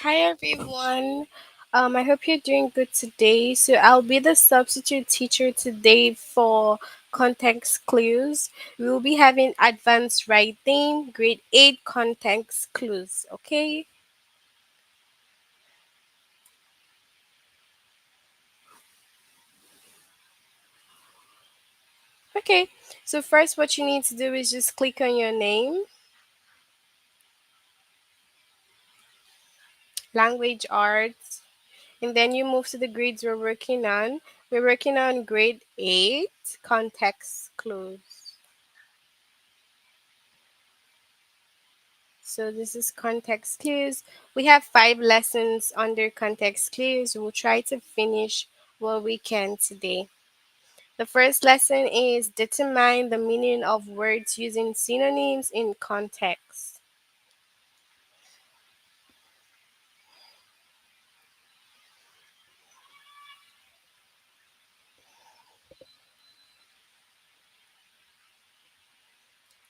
Hi everyone. I hope you're doing good today. So I'll be the substitute teacher today for context clues. We will be having advanced writing, grade 8 context clues. Okay? Okay. So first what you need to do is just click on your name, language arts, and then you move to the grades we're working on. We're working on grade 8 context clues. So this is context clues. We have 5 lessons under context clues. We'll try to finish what we can today. The first lesson is determine the meaning of words using synonyms in context.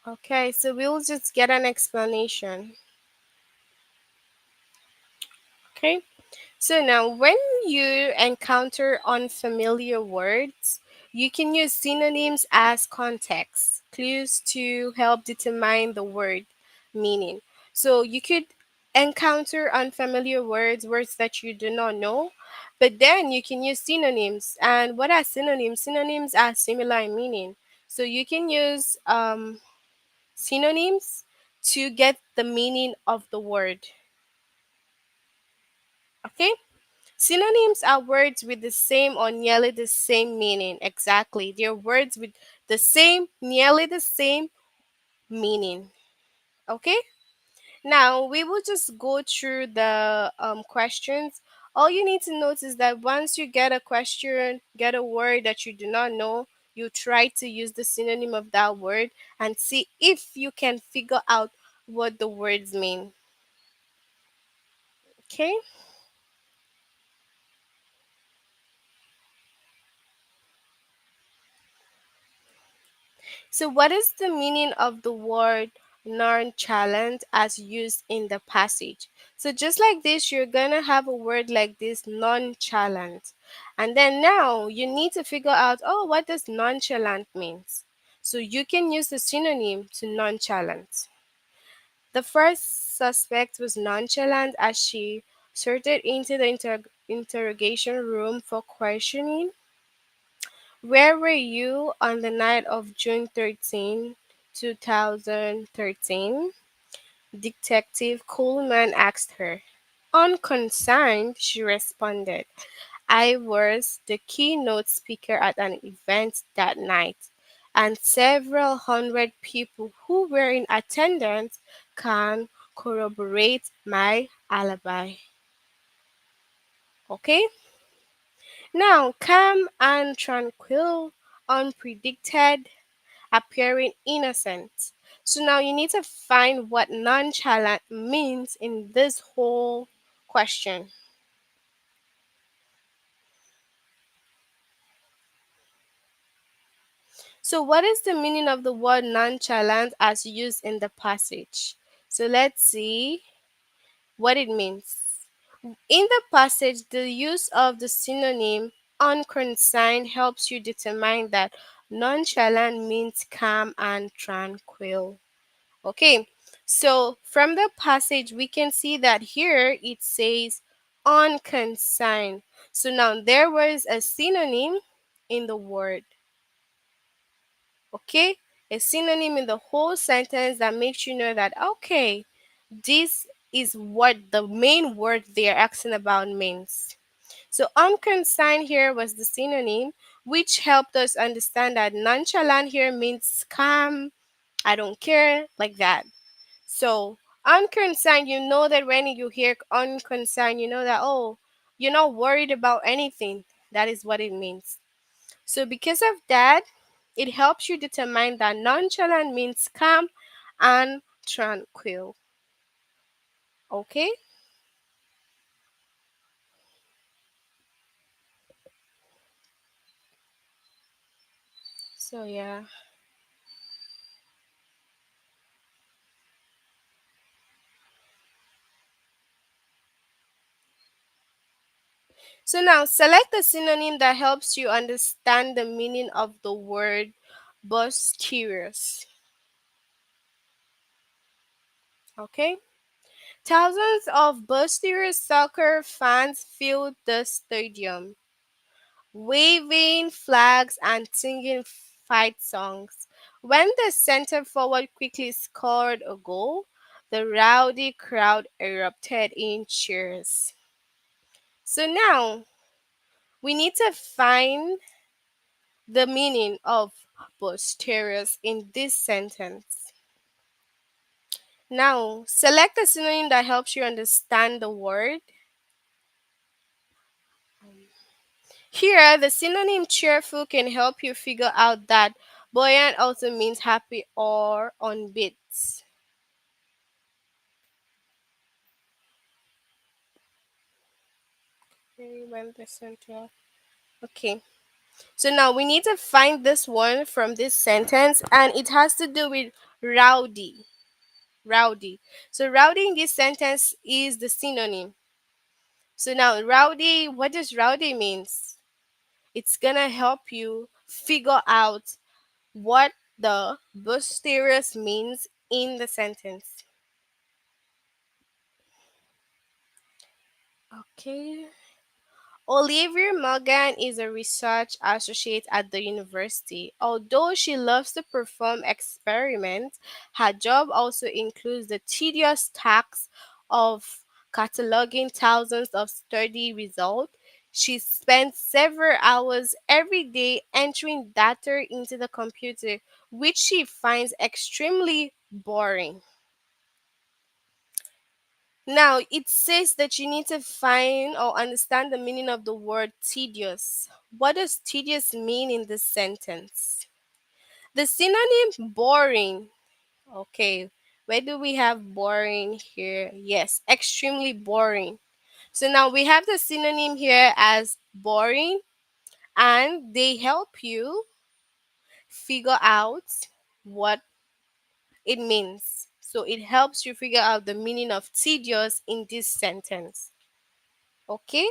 Okay, so we'll just get an explanation. Okay. So now, when you encounter unfamiliar words, you can use synonyms as context clues to help determine the word meaning. So you could encounter unfamiliar words, words that you do not know, but then you can use synonyms. And what are synonyms? Synonyms are similar in meaning. So you can use synonyms to get the meaning of the word. Okay. Synonyms are words with the same or nearly the same meaning. Exactly. They're words with the same, nearly the same meaning. Okay? Now, we will just go through the questions. All you need to note is that once you get a question, get a word that you do not know, you try to use the synonym of that word and see if you can figure out what the words mean. Okay? So, what is the meaning of the word nonchalant as used in the passage? So, just like this, you're gonna have a word like this nonchalant. And then now you need to figure out, oh, what does nonchalant means? So, you can use the synonym to nonchalant. The first suspect was nonchalant as she sorted into the interrogation room for questioning. Where were you on the night of June 13, 2013? Detective Coleman asked her. Unconcerned, she responded. I was the keynote speaker at an event that night, and several hundred people who were in attendance can corroborate my alibi. Okay? Now, calm and tranquil, unpredicted, appearing innocent. So now you need to find what nonchalant means in this whole question. So, what is the meaning of the word nonchalant as used in the passage? So, let's see what it means. In the passage, the use of the synonym unconcerned helps you determine that nonchalant means calm and tranquil. Okay, so from the passage, we can see that here it says unconsigned. So now there was a synonym in the word. Okay, a synonym in the whole sentence that makes you know that, okay, this is what the main word they're asking about means. So unconsigned here was the synonym, which helped us understand that nonchalant here means calm, I don't care, like that. So, unconcerned, you know that when you hear unconcerned, you know that, oh, you're not worried about anything. That is what it means. So, because of that, it helps you determine that nonchalant means calm and tranquil. Okay? So, yeah. So now select the synonym that helps you understand the meaning of the word boisterous. Okay? Thousands of boisterous soccer fans filled the stadium, waving flags and singing fight songs. When the center forward quickly scored a goal, the rowdy crowd erupted in cheers. So now we need to find the meaning of boisterous in this sentence. Now, select a synonym that helps you understand the word. Here, the synonym cheerful can help you figure out that buoyant also means happy or on bits. Okay, when the center. Okay, so now we need to find this one from this sentence, and it has to do with rowdy. Rowdy. So, rowdy in this sentence is the synonym. So, now rowdy, what does rowdy means? It's gonna help you figure out what the boisterous means in the sentence. Okay. Olivia Morgan is a research associate at the university. Although she loves to perform experiments, her job also includes the tedious task of cataloging thousands of study results. She spends several hours every day entering data into the computer, which she finds extremely boring. Now, it says that you need to find or understand the meaning of the word tedious. What does tedious mean in this sentence? The synonym boring. Okay, where do we have boring here? Yes, extremely boring. So now we have the synonym here as boring, and they help you figure out what it means. So it helps you figure out the meaning of tedious in this sentence. Okay?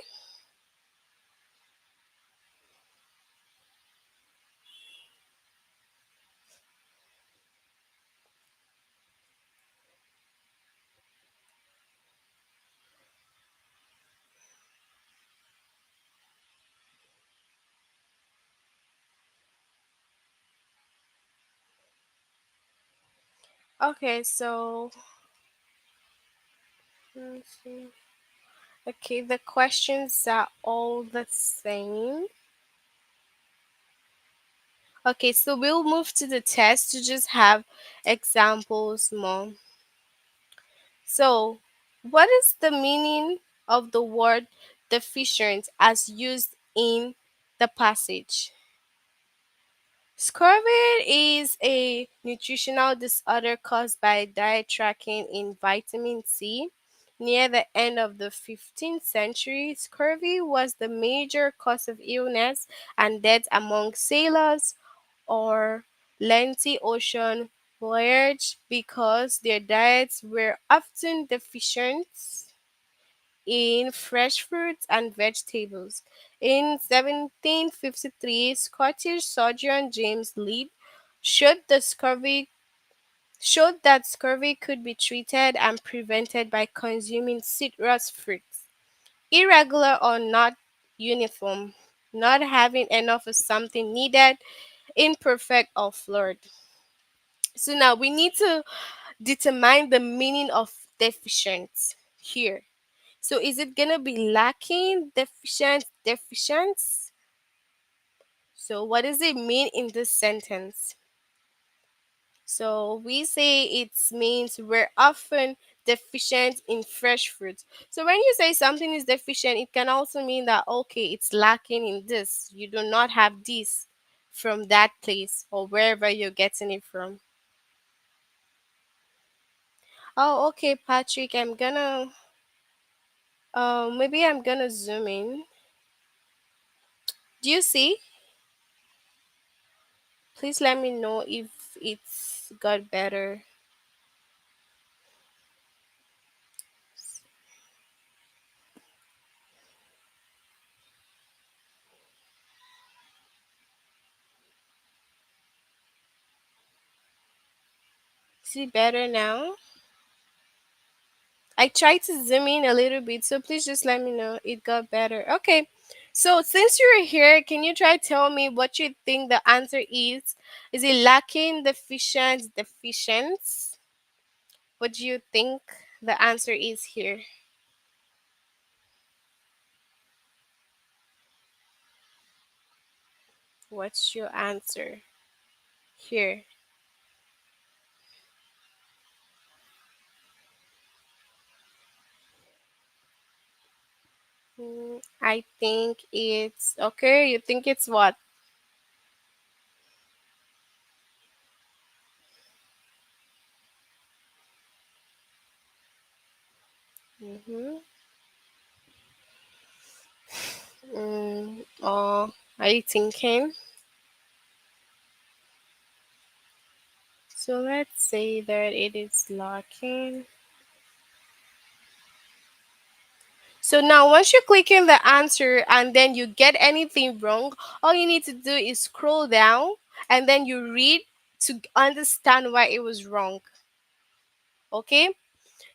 Okay, so let's see. Okay, the questions are all the same. Okay, so we'll move to the test to just have examples more. So, what is the meaning of the word deficient as used in the passage? Scurvy is a nutritional disorder caused by diet tracking in vitamin C. Near the end of the 15th century, scurvy was the major cause of illness and death among sailors or lengthy ocean voyage because their diets were often deficient in fresh fruits and vegetables. In 1753, Scottish surgeon James Lidd showed the scurvy showed that scurvy could be treated and prevented by consuming citrus fruits, irregular or not uniform, not having enough of something needed, imperfect or flawed. So now we need to determine the meaning of deficient here. So is it gonna be lacking, deficient, deficient? So what does it mean in this sentence? So we say it means we're often deficient in fresh fruits. So when you say something is deficient, it can also mean that okay, it's lacking in this. You do not have this from that place or wherever you're getting it from. Oh, okay, Patrick, maybe I'm gonna zoom in. Do you see? Please let me know if it's got better. Is it better now? I tried to zoom in a little bit, so please just let me know it got better. Okay. So since you're here, can you try tell me what you think the answer is? Is it lacking, deficient, deficient? What do you think the answer is here? What's your answer here? I think it's okay. You think it's what? Mm-hmm. Oh, are you thinking? So let's say that it is locking. So now once you click in the answer and then you get anything wrong, all you need to do is scroll down and then you read to understand why it was wrong. Okay?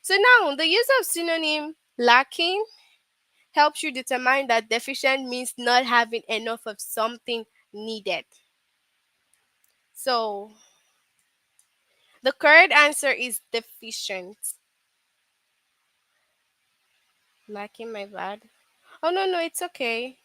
So now the use of synonym lacking helps you determine that deficient means not having enough of something needed. So the correct answer is deficient. Lacking, my bad. Oh no, no, it's okay.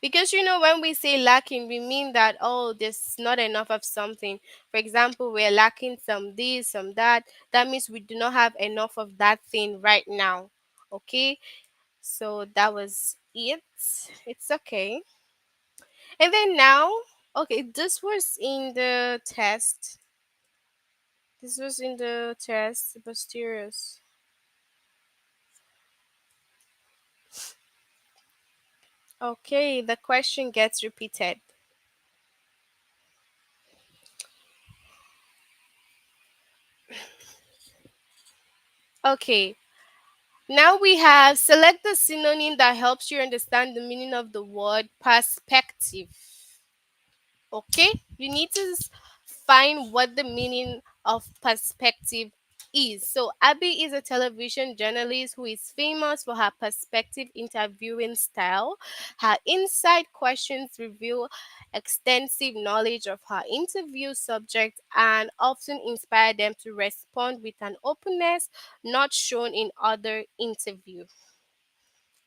Because when we say lacking, we mean that, oh, there's not enough of something. For example, we're lacking some this, some that. That means we do not have enough of that thing right now. Okay? So that was it. It's okay. And then now, okay, this was in the test. This was in the test, posteriors. Okay, the question gets repeated. Okay, now we have select the synonym that helps you understand the meaning of the word perspective. Okay, you need to find what the meaning of perspective is. So Abby is a television journalist who is famous for her perspective interviewing style. Her insight questions reveal extensive knowledge of her interview subject and often inspire them to respond with an openness not shown in other interviews.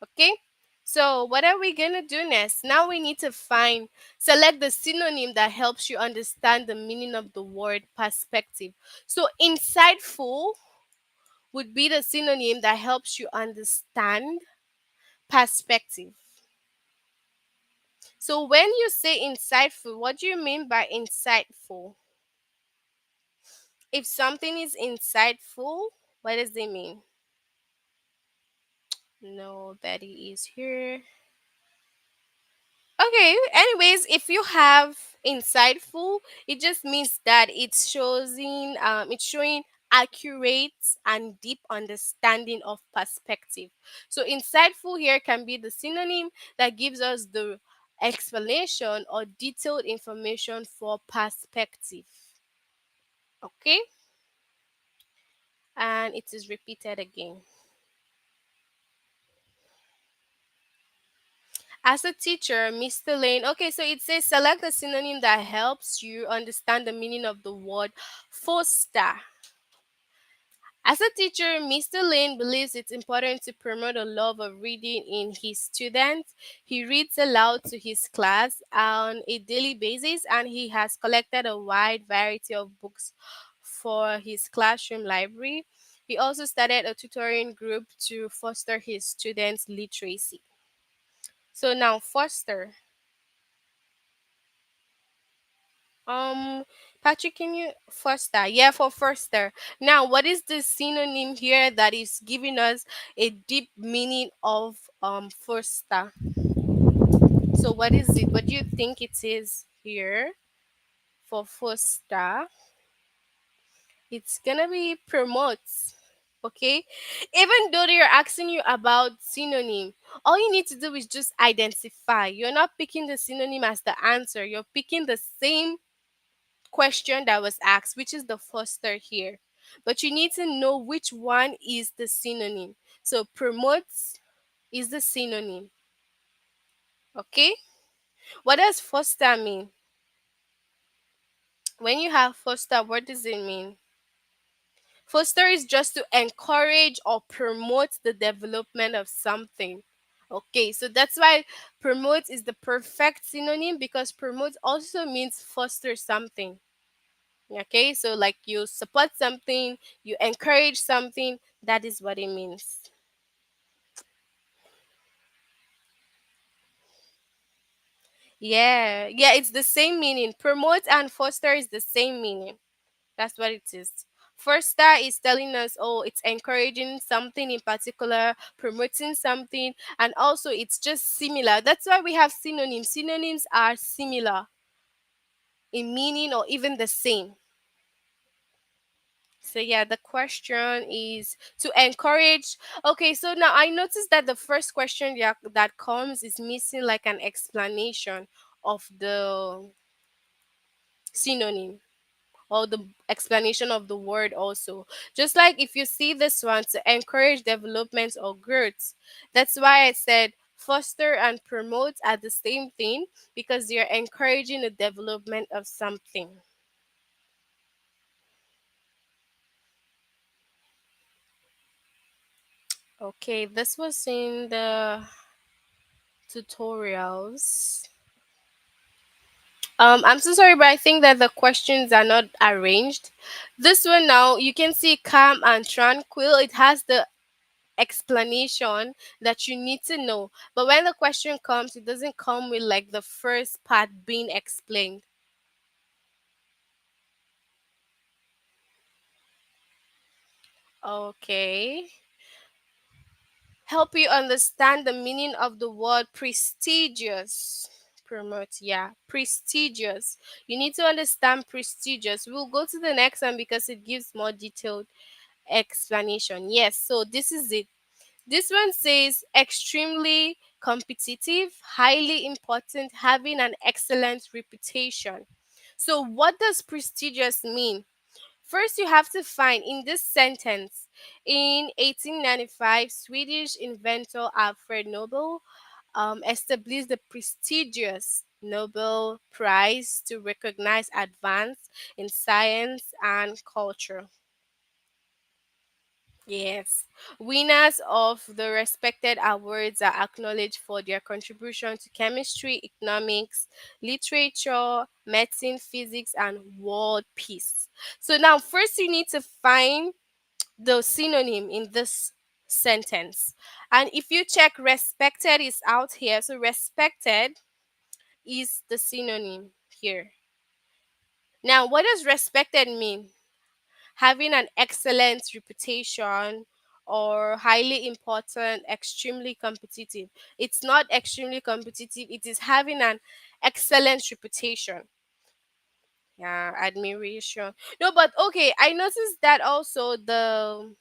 Okay, so what are we gonna do next? Now we need to select the synonym that helps you understand the meaning of the word perspective. So insightful would be the synonym that helps you understand perspective. So when you say insightful, what do you mean by insightful? If something is insightful, what does it mean? No, Betty is here. Okay, anyways, if you have insightful, it just means that it's showing accurate and deep understanding of perspective. So insightful here can be the synonym that gives us the explanation or detailed information for perspective. Okay? And it is repeated again. As a teacher, Mr. Lane, okay, so it says select a synonym that helps you understand the meaning of the word foster. As a teacher, Mr. Lane believes it's important to promote a love of reading in his students. He reads aloud to his class on a daily basis, and he has collected a wide variety of books for his classroom library. He also started a tutoring group to foster his students' literacy. So now, foster. Patrick, can you foster? Yeah, for foster. Now, what is the synonym here that is giving us a deep meaning of foster? So, what is it? What do you think it is here for foster? It's gonna be promotes. Okay, even though they're asking you about synonym, all you need to do is just identify. You're not picking the synonym as the answer. You're picking the same question that was asked, which is the foster here. But you need to know which one is the synonym. So promotes is the synonym. Okay? What does foster mean? When you have foster, what does it mean? Foster is just to encourage or promote the development of something. Okay, so that's why promote is the perfect synonym, because promote also means foster something. Okay, so like you support something, you encourage something, that is what it means. Yeah, yeah, it's the same meaning. Promote and foster is the same meaning. That's what it is. First star is telling us, oh, it's encouraging something in particular, promoting something, and also it's just similar. That's why we have synonyms. Synonyms are similar in meaning or even the same. So yeah, the question is to encourage. Okay, so now I noticed that the first question that comes is missing like an explanation of the synonym, or the explanation of the word also. Just like if you see this one, to encourage development or growth. That's why I said foster and promote are the same thing, because you're encouraging the development of something. Okay, this was in the tutorials. I'm so sorry, but I think that the questions are not arranged. This one now, you can see calm and tranquil. It has the explanation that you need to know. But when the question comes, it doesn't come with like the first part being explained. Okay. Help you understand the meaning of the word prestigious. Promote, yeah, prestigious. You need to understand prestigious. We'll go to the next one because it gives more detailed explanation. Yes, so this is it. This one says extremely competitive, highly important, having an excellent reputation. So, what does prestigious mean? First, you have to find in this sentence, in 1895, Swedish inventor Alfred Nobel established the prestigious Nobel Prize to recognize advance in science and culture. Yes. Winners of the respected awards are acknowledged for their contribution to chemistry, economics, literature, medicine, physics, and world peace. So now, first, you need to find the synonym in this sentence. And if you check, respected is out here. So, respected is the synonym here. Now, what does respected mean? Having an excellent reputation, or highly important, extremely competitive. It's not extremely competitive, it is having an excellent reputation. Yeah, admiration. No, but okay, I noticed that also the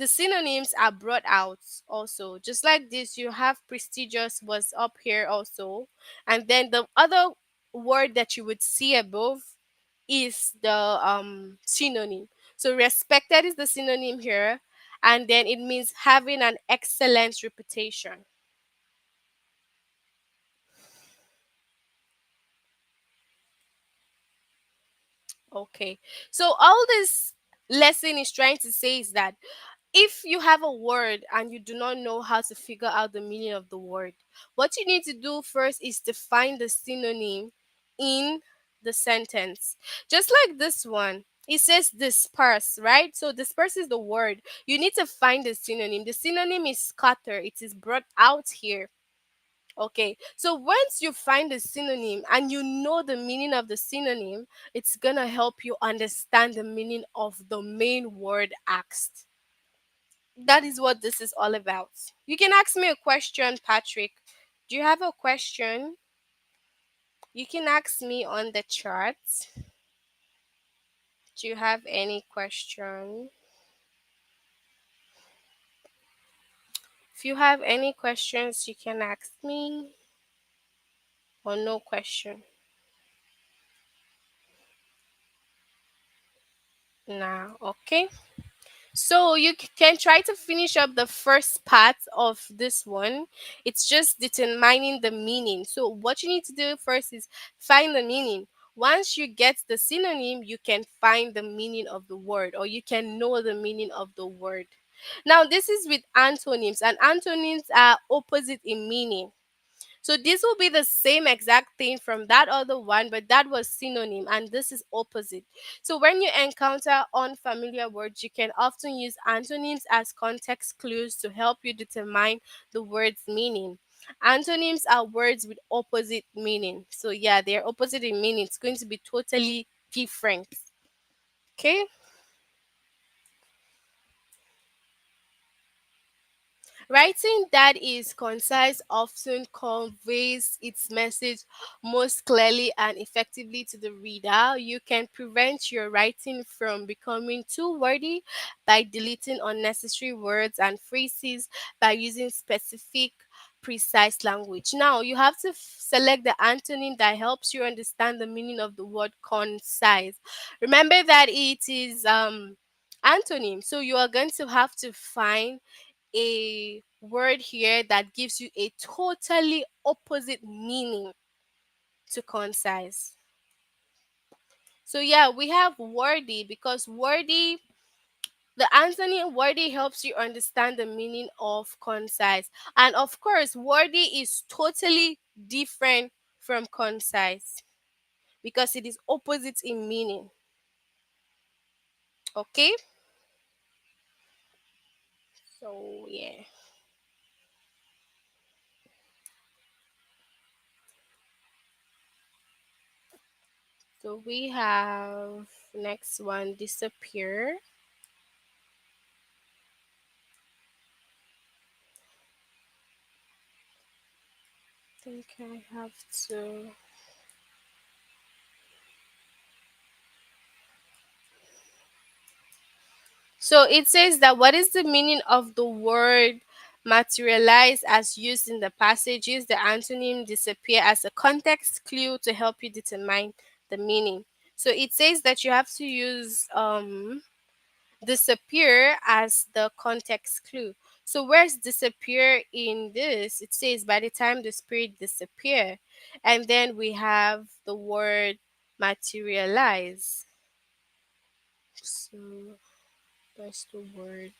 synonyms are brought out also. Just like this, you have prestigious was up here also, and then the other word that you would see above is the synonym. So respected is the synonym here, and then it means having an excellent reputation. Okay, so all this lesson is trying to say is that if you have a word and you do not know how to figure out the meaning of the word, what you need to do first is to find the synonym in the sentence. Just like this one, it says disperse, right? So disperse is the word. You need to find the synonym. The synonym is scatter, it is brought out here. Okay, so once you find the synonym and you know the meaning of the synonym, it's gonna help you understand the meaning of the main word asked. That is what this is all about. You can ask me a question, Patrick. Do you have a question? You can ask me on the chat. Do you have any question? If you have any questions, you can ask me, or no question. now. Okay. So you can try to finish up the first part of this one. It's just determining the meaning. So what you need to do first is find the meaning. Once you get the synonym, you can find the meaning of the word, or you can know the meaning of the word. Now this is with antonyms, and antonyms are opposite in meaning. So this will be the same exact thing from that other one, but that was synonym and this is opposite. So when you encounter unfamiliar words, you can often use antonyms as context clues to help you determine the word's meaning. Antonyms are words with opposite meaning. So yeah, they're opposite in meaning. It's going to be totally different. Okay? Writing that is concise often conveys its message most clearly and effectively to the reader. You can prevent your writing from becoming too wordy by deleting unnecessary words and phrases by using specific, precise language. Now, you have to select the antonym that helps you understand the meaning of the word concise. Remember that it is antonym, so you are going to have to find a word here that gives you a totally opposite meaning to concise. So yeah, we have wordy because wordy, the antonym wordy helps you understand the meaning of concise. And of course, wordy is totally different from concise because it is opposite in meaning. Okay? So yeah. So we have next one disappear. I think I have to. So it says that what is the meaning of the word materialize as used in the passage? Use the antonym disappear as a context clue to help you determine the meaning. So it says that you have to use disappear as the context clue. So where's disappear in this? It says by the time the spirit disappear, and then we have the word materialize. So that's the word.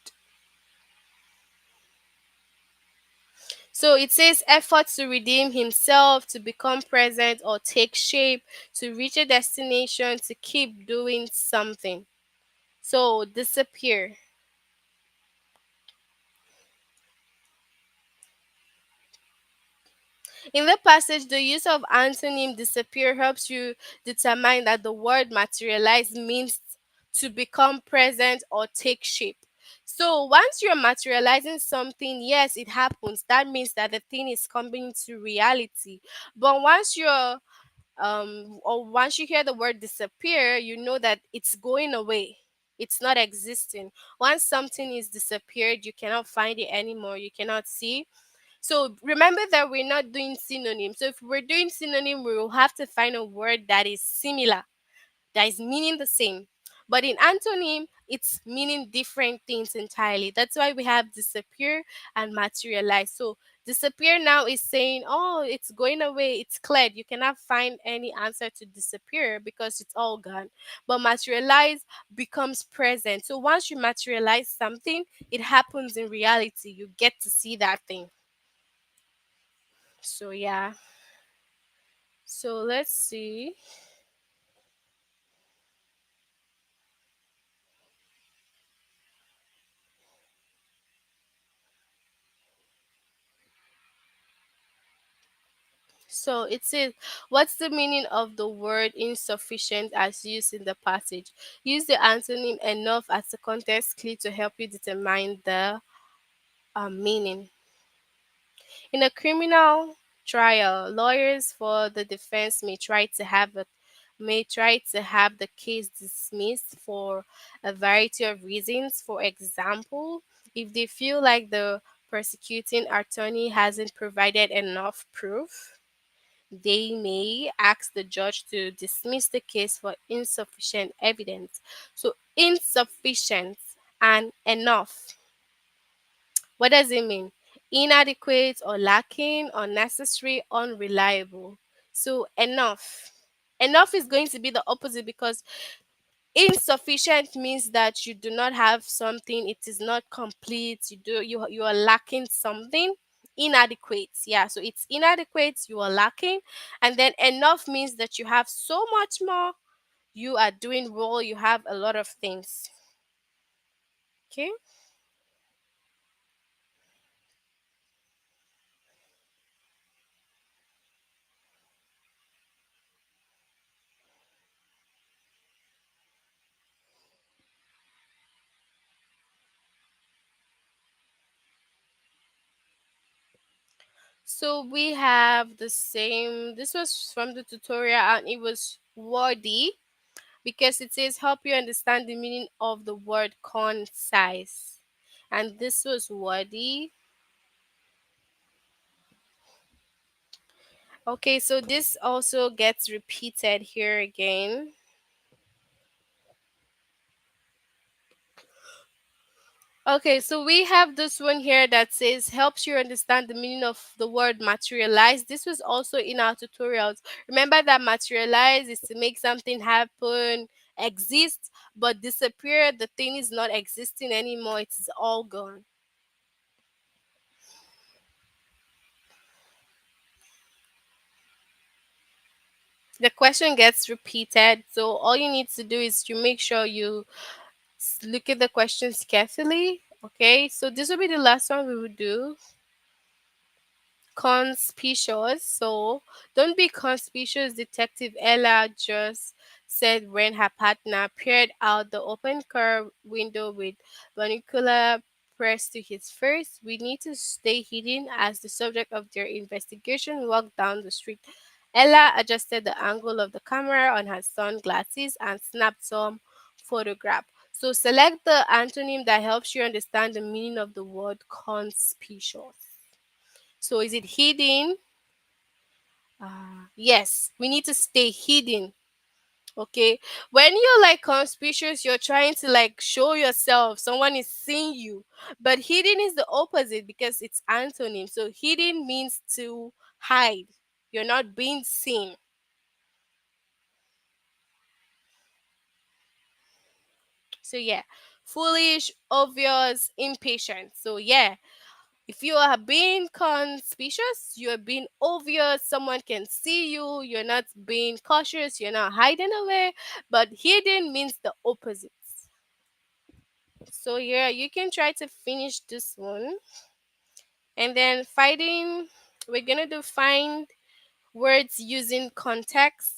So it says effort to redeem himself, to become present or take shape, to reach a destination, to keep doing something. So disappear. In the passage, the use of antonym disappear helps you determine that the word materialize means to become present or take shape. So once you're materializing something, yes, it happens. That means that the thing is coming to reality. But once you hear the word disappear, you know that it's going away, it's not existing. Once something is disappeared, you cannot find it anymore, you cannot see. So remember that we're not doing synonym. So if we're doing synonym, we will have to find a word that is similar, that is meaning the same. But in antonym, it's meaning different things entirely. That's why we have disappear and materialize. So disappear now is saying, oh, it's going away, it's cleared. You cannot find any answer to disappear because it's all gone. But materialize becomes present. So once you materialize something, it happens in reality. You get to see that thing. So yeah. So let's see. So it says, what's the meaning of the word insufficient as used in the passage? Use the antonym enough as a context clue to help you determine the meaning. In a criminal trial, lawyers for the defense may try to have the case dismissed for a variety of reasons. For example, if they feel like the prosecuting attorney hasn't provided enough proof, they may ask the judge to dismiss the case for insufficient evidence. So insufficient, and enough. What does it mean? Inadequate or lacking, unnecessary, unreliable. So enough. Enough is going to be the opposite because insufficient means that you do not have something, it is not complete, you are lacking something. Inadequate, yeah, so it's inadequate, you are lacking. And then enough means that you have so much more, you are doing well, you have a lot of things. Okay. So we have the same. This was from the tutorial and it was wordy because it says help you understand the meaning of the word concise. And this was wordy. Okay, so this also gets repeated here again. Okay, so we have this one here that says helps you understand the meaning of the word materialize. This was also in our tutorials. Remember that materialize is to make something happen, exist, but disappear. The thing is not existing anymore, it is all gone. The question gets repeated, so all you need to do is to make sure you look at the questions carefully. Okay, so this will be the last one we will do. Conspicuous. So don't be conspicuous, Detective Ella just said when her partner peered out the open car window with binocular pressed to his face. We need to stay hidden as the subject of their investigation walked down the street. Ella adjusted the angle of the camera on her sunglasses and snapped some photograph. So select the antonym that helps you understand the meaning of the word conspicuous. So is it hidden? Yes, we need to stay hidden. Okay. When you're like conspicuous, you're trying to like show yourself, someone is seeing you. But hidden is the opposite because it's antonym. So hidden means to hide. You're not being seen. So yeah. Foolish, obvious, impatient. So yeah, if you are being conspicuous, you're being obvious, someone can see you, you're not being cautious, you're not hiding away, but hidden means the opposite. So yeah, you can try to finish this one. And then fighting, we're gonna do find words using context.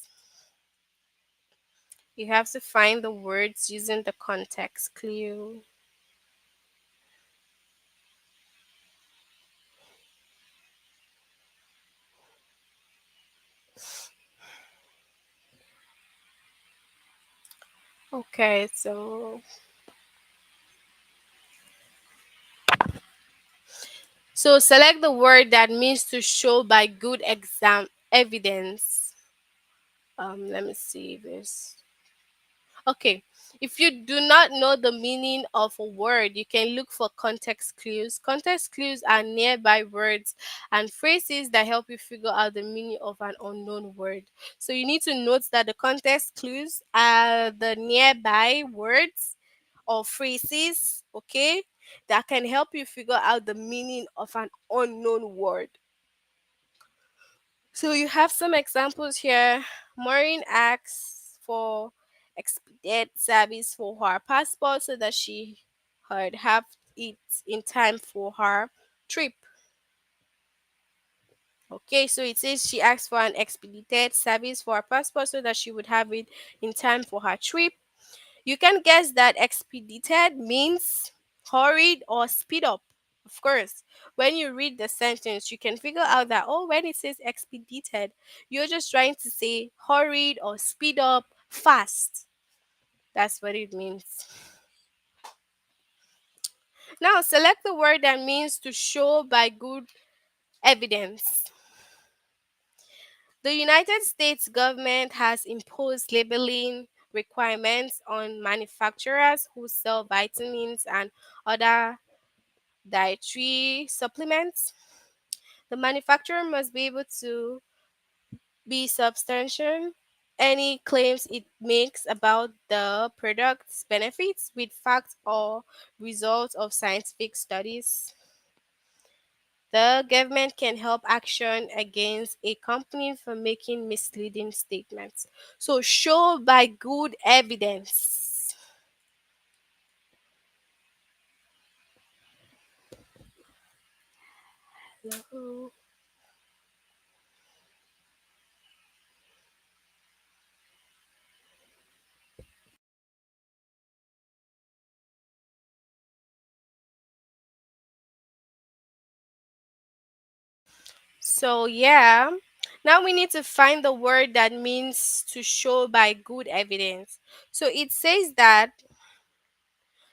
You have to find the words using the context clue. Okay, so select the word that means to show by good exam evidence. Let me see this. Okay, if you do not know the meaning of a word, you can look for context clues. Context clues are nearby words and phrases that help you figure out the meaning of an unknown word. So you need to note that the context clues are the nearby words or phrases, okay, that can help you figure out the meaning of an unknown word. So you have some examples here. Maureen asks for expedite service for her passport so that she could have it in time for her trip. Okay, so it says she asked for an expedited service for her passport so that she would have it in time for her trip. You can guess that expedited means hurried or speed up. Of course, when you read the sentence, you can figure out that, oh, when it says expedited, you're just trying to say hurried or speed up fast. That's what it means. Now, select the word that means to show by good evidence. The United States government has imposed labeling requirements on manufacturers who sell vitamins and other dietary supplements. The manufacturer must be able to be substantial any claims it makes about the product's benefits with facts or results of scientific studies. The government can help action against a company for making misleading statements. So, show by good evidence. Hello. So, yeah, now we need to find the word that means to show by good evidence. So, it says that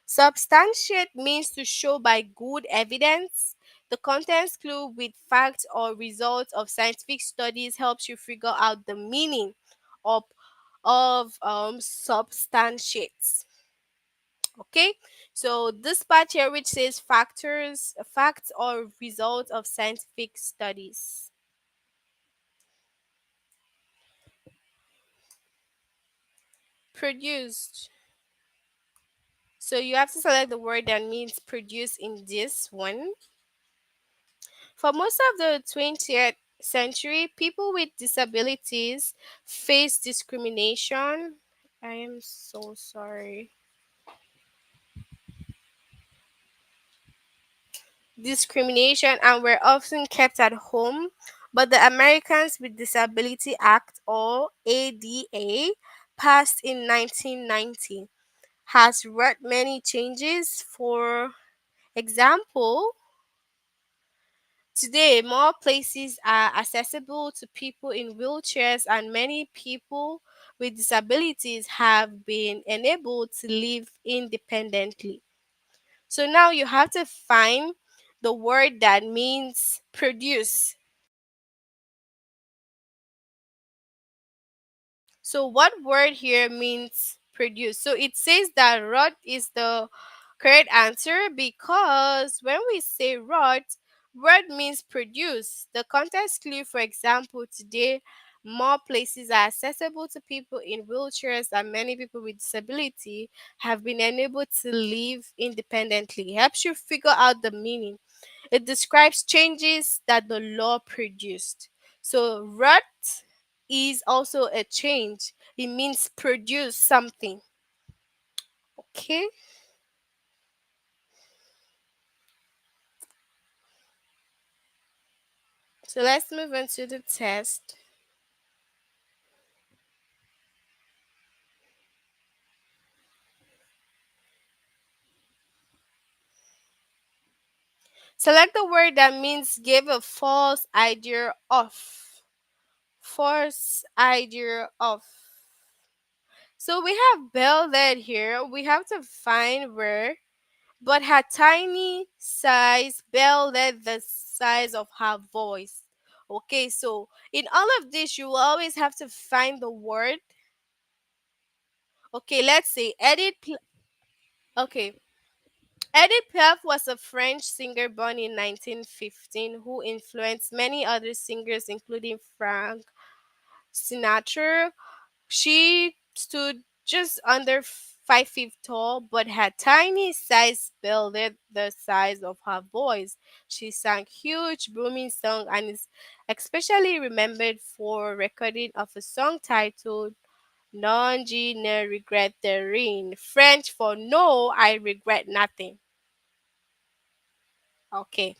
substantiate means to show by good evidence. The contents clue with facts or results of scientific studies helps you figure out the meaning of substantiates. Okay, so this part here which says facts or results of scientific studies. Produced. So you have to select the word that means produce in this one. For most of the 20th century, people with disabilities face discrimination. I am so sorry. Discrimination and were often kept at home, but the Americans with Disability Act or ADA passed in 1990 has wrought many changes. For example, today, more places are accessible to people in wheelchairs, and many people with disabilities have been enabled to live independently. So now you have to find the word that means produce. So, what word here means produce? So, it says that rot is the correct answer because when we say rot means produce. The context clue, for example, today, more places are accessible to people in wheelchairs and many people with disability have been enabled to live independently. It helps you figure out the meaning. It describes changes that the law produced. So, rot is also a change. It means produce something. Okay, so let's move on to the test. Select the word that means give a false idea of. False idea of. So we have Belle led here. We have to find where, but her tiny size, Belle led the size of her voice. Okay, so in all of this, you will always have to find the word. Okay, let's say okay. Edith Piaf was a French singer born in 1915 who influenced many other singers, including Frank Sinatra. She stood just under 5 feet tall, but her tiny size belted the size of her voice. She sang huge, booming songs and is especially remembered for recording of a song titled Non je ne regrette rien, French for no, I regret nothing. Okay.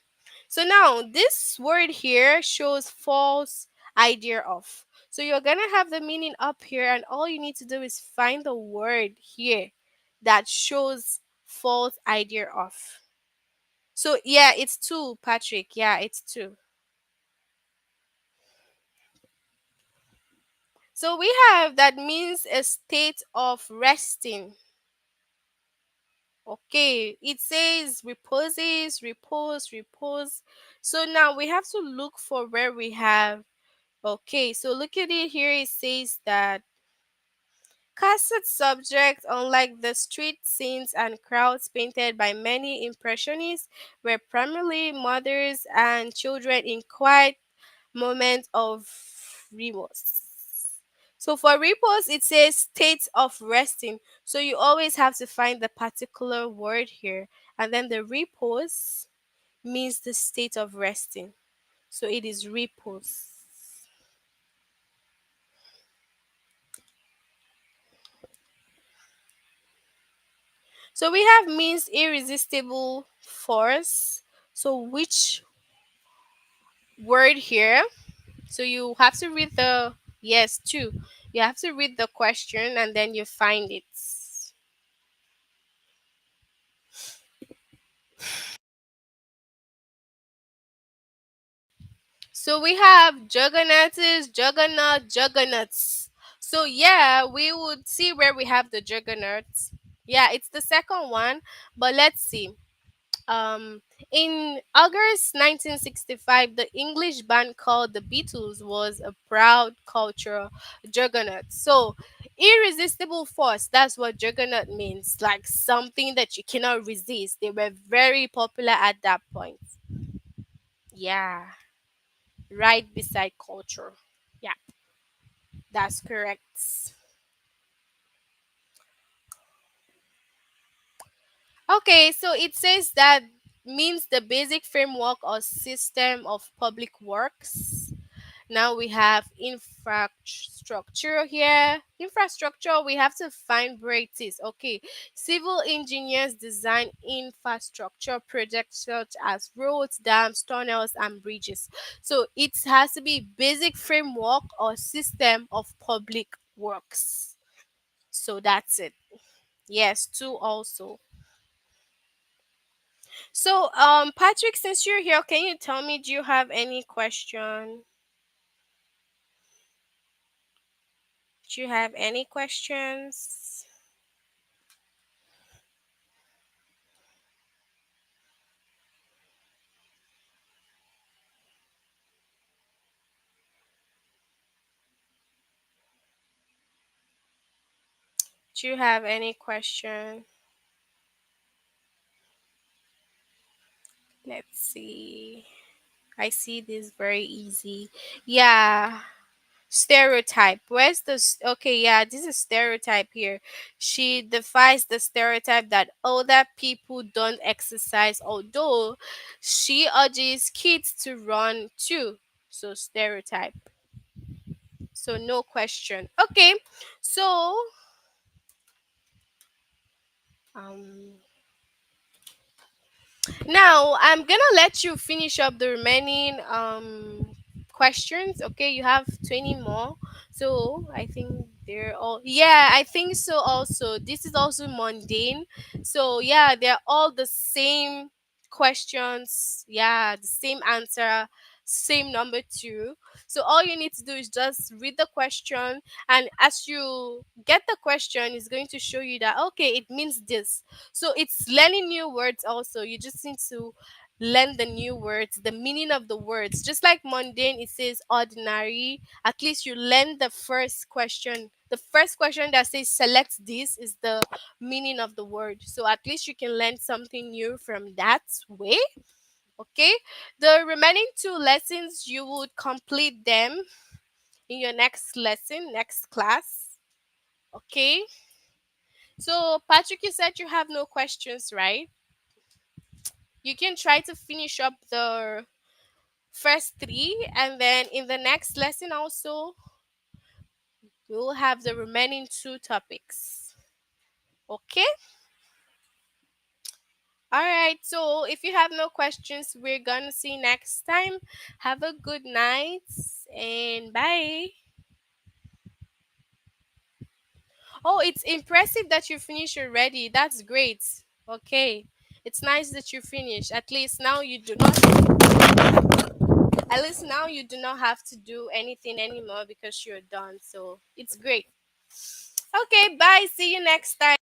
So now this word here shows false idea of. So you're gonna have the meaning up here, and all you need to do is find the word here that shows false idea of. So yeah, it's two, Patrick. Yeah, it's two. So we have that means a state of resting. Okay, it says reposes, repose. So now we have to look for where we have. Okay, so look at it here. It says that Casted subjects, unlike the street scenes and crowds painted by many Impressionists, were primarily mothers and children in quiet moments of repose. So for repose, it says state of resting. So you always have to find the particular word here. And then the repose means the state of resting. So it is repose. So we have means irresistible force. So which word here? So you have to read the yes too. You have to read the question and then you find it. So we have juggernauts, juggernauts. So yeah, we would see where we have the juggernauts. Yeah, it's the second one, but let's see. Um, in August 1965, the English band called the Beatles was a proud cultural juggernaut. So, irresistible force, that's what juggernaut means, like something that you cannot resist. They were very popular at that point. Yeah, right beside culture. Yeah, that's correct. Okay, so it says that means the basic framework or system of public works. Now we have infrastructure here. Infrastructure, we have to find where it is. Okay, civil engineers design infrastructure projects such as roads, dams, tunnels, and bridges. So it has to be basic framework or system of public works. So that's it. Yes, two also. So, Patrick, since you're here, can you tell me, do you have any question? Do you have any questions? Do you have any question? Let's see. I see this very easy. Yeah. Stereotype. Where's the okay, yeah, this is stereotype here. She defies the stereotype that older people don't exercise, although she urges kids to run too. So stereotype. So no question. Okay. So um now I'm gonna let you finish up the remaining questions. Okay, you have 20 more. So I think they're all, yeah, I think so also. This is also mundane. So yeah, they're all the same questions. Yeah, the same answer, same number two. So all you need to do is just read the question, and as you get the question, it's going to show you that okay, it means this. So it's learning new words also. You just need to learn the new words, the meaning of the words. Just like mundane, it says ordinary. At least you learn the first question. The first question that says select this is the meaning of the word. So at least you can learn something new from that way. Okay. The remaining two lessons, you would complete them in your next lesson, next class. Okay. So, Patrick, you said you have no questions, right? You can try to finish up the first three, and then in the next lesson also we'll have the remaining two topics. Okay. All right, so if you have no questions, we're gonna see next time. Have a good night and bye. Oh, it's impressive that you finished already. That's great. Okay, it's nice that you finished. At least now you do not have to do anything anymore because you're done. So it's great. Okay, bye. See you next time.